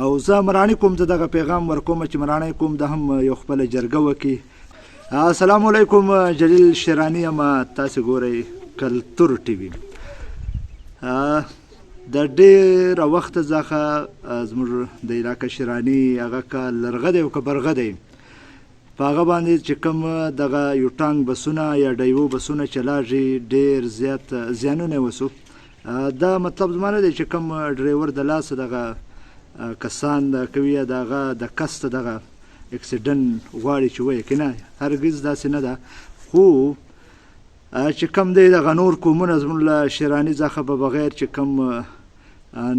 او زه مراڼي کوم ته دغه پیغام ورکوم چې مراڼی کوم د هم یو خپله جرګه وکړي. السلام علیکم، جلیل شیراني یم، تاسې ګورئ کلتور ټي وي. د ډېره وخته څخه زموږ د علاقه شیراني هغه که لرغه دی او که برغه دی، په هغه باندې چې کوم دغه یوټانګ بسونه یا ډیوو بسونه چلاږي، ډېر زیات زیانونه وسو. دا مطلب زما نه دی چې کوم ډریور د لاسه دغه کسان کوي یا د هغه د کس ته دغه اکسیډنټ غواړي چې ویې کړي، نه، هرګز داسې نه ده. خو چې کوم دی دغه نور قومونه زموږ له شیراني څخه به بغیر چې کوم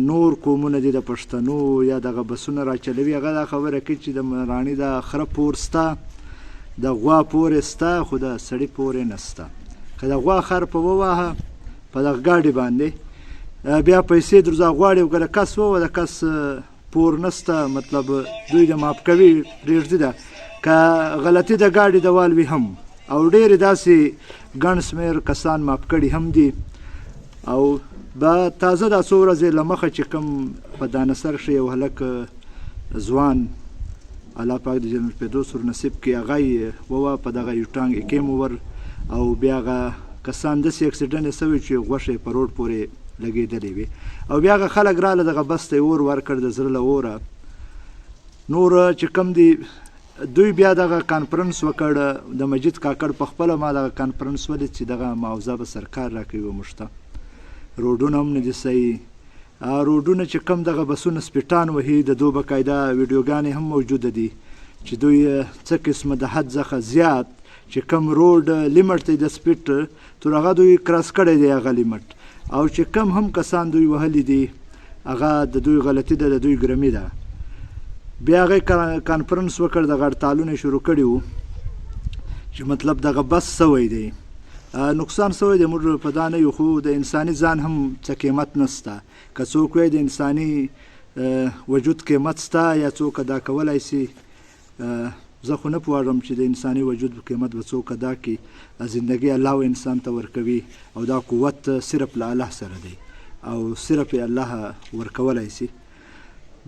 نور قومونه دي د پښتنو یا دغه بسونه راچلوي، هغه دا خبره کوي چې د مراڼي د خره پور سته، د غوا پورې سته، خو د سړي پورې نسته. که د غوا خر په وواهه په دغه ګاډي باندې بیا پیسې درځه غواړي، او که د کس ووه د کس پور نسته، مطلب دوی د ماف کوي پرېږدي ده. که غلطي د ګاډي د والوي هم، او ډېرې داسې ګڼ شمېر کسان ماف کړي هم دي. او به تازه دا څو ورځې له مخه چې کوم په دانسر کښې یو هلک ځوان الله پاک د جنت الفردوس ورنصیب کړي، هغه یې ووه په دغه یوټانګ اکیم ور، او بیا هغه کسان داسې اکسیډنټ یې سوی چې غوښه یې په روډ پورې لګېدلې وي، او بیا هغه خلک راله دغه بس ته یې اور ورکړ د زړه له اوره. نور چې کوم دي دوی بیا دغه کانفرنس وکړ د مجید کاکړ په خپله. ما دغه کانفرنس ولید چې دغه معاوضه به سرکار راکوي موږ ته، روډونه هم نه دي صحیح، روډونه چې کوم دغه بسونه سپیټان وهي د دوی باقاعده ویډیوګانې هم موجوده دي چې دوی څه قسمه د حد څخه زیات چې کوم روډ لیمټ دی د سپیډ تر هغه دوی کراس کړی دی هغه لیمټ، او چې کم هم کسان دوی وهلی دي هغه د دوی غلطي ده، د دوی ګرمي ده. بیا هغې کانفرنس وکړ، دغه هړتالونه یې شروع کړي وو چې مطلب دغه بس سوی دی، نقصان سوی دی. موږ په دا نه یو، خو د انساني ځان هم څه قیمت نسته. که څوک وایي د انساني وجود قیمت سته یا څوک ادا کولی سي، زه خو نه پوهېږم چې د انساني وجود قیمت به څوک ادا کړي. زندګي الله انسان ته ورکوي، او دا قوت صرف له الله سره دی، او صرف یې الله ورکولی سي.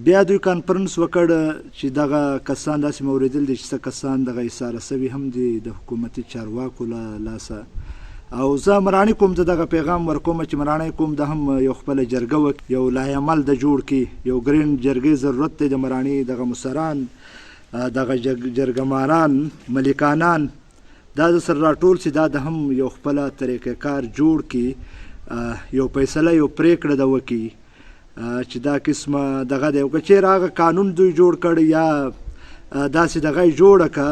بیا دوی کانفرنس وکړ چې دغه کسان داسې مې اورېدل دي چې څه کسان دغه ایساره سوي هم دي د حکومتي چارواکو له لاسه. او زه مراڼي کوم ته دغه پیغام ورکوم چې مراڼی کوم د هم یو خپله جرګه وکړي، یو لایعمل د جوړ کړي، یو ګرین جرګې ضرورت دی د مراڼي دغه مشران، دغه جرګماران، ملیکانان دا د سره راټول سي، دا د هم یو خپله طریقه کار جوړ کړي، یو فیصله یو پرېکړه ده وکړي چې دا قسمه دغه دی. او که چېرې هغه قانون دوی جوړ کړ یا داسې دغه یې جوړه که،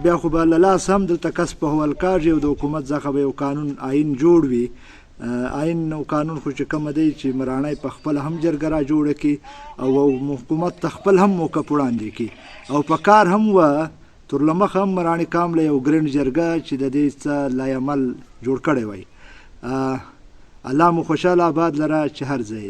بیا خو به له لاسه هم دلته کس په حول کاږي، او د حکومت څخه به یو قانون آئین جوړ وي. آئین او قانون خو چې کومه دی چې مراڼی په خپله هم جرګه را جوړه کړي، او حکومت ته خپل هم موقف وړاندې کړي، او په کار هم وه تر له مخه هم مراڼي کامله یو ګرین جرګه چې د دې څه لایعمل جوړ کړی وی. الله مو خوشحاله آباد لره چې هر ځای